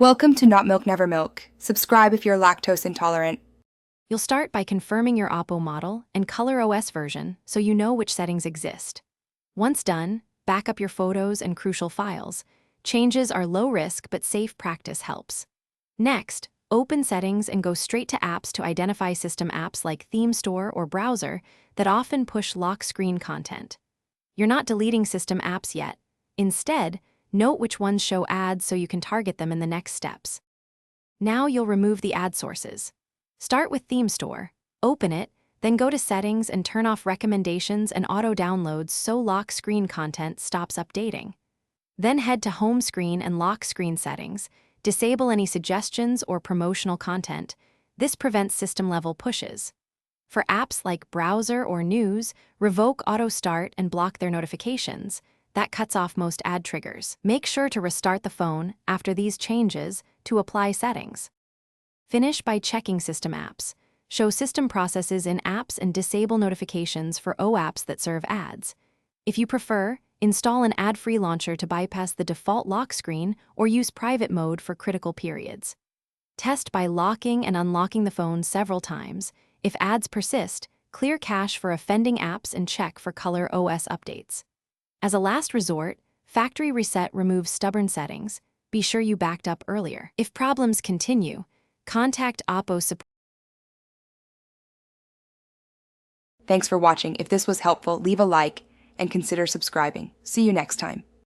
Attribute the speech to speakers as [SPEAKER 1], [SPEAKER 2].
[SPEAKER 1] Welcome to Not Milk Never Milk. Subscribe if you're lactose intolerant.
[SPEAKER 2] You'll start by confirming your Oppo model and Color OS version so you know which settings exist. Once done, back up your photos and crucial files. Changes are low risk but safe practice helps. Next, open Settings and go straight to Apps to identify system apps like Theme Store or Browser that often push lock screen content. You're not deleting system apps yet. Instead, note which ones show ads so you can target them in the next steps. Now you'll remove the ad sources. Start with Theme Store, open it, then go to Settings and turn off recommendations and auto-downloads so lock screen content stops updating. Then head to Home Screen and Lock Screen Settings, disable any suggestions or promotional content. This prevents system-level pushes. For apps like Browser or News, revoke Auto Start and block their notifications. That cuts off most ad triggers. Make sure to restart the phone after these changes to apply settings. Finish by checking system apps. Show system processes in apps and disable notifications for apps that serve ads. If you prefer, install an ad-free launcher to bypass the default lock screen or use private mode for critical periods. Test by locking and unlocking the phone several times. If ads persist, clear cache for offending apps and check for Color OS updates. As a last resort, Factory Reset removes stubborn settings. Be sure you backed up earlier. If problems continue, contact Oppo support.
[SPEAKER 1] Thanks for watching. If this was helpful, leave a like and consider subscribing. See you next time.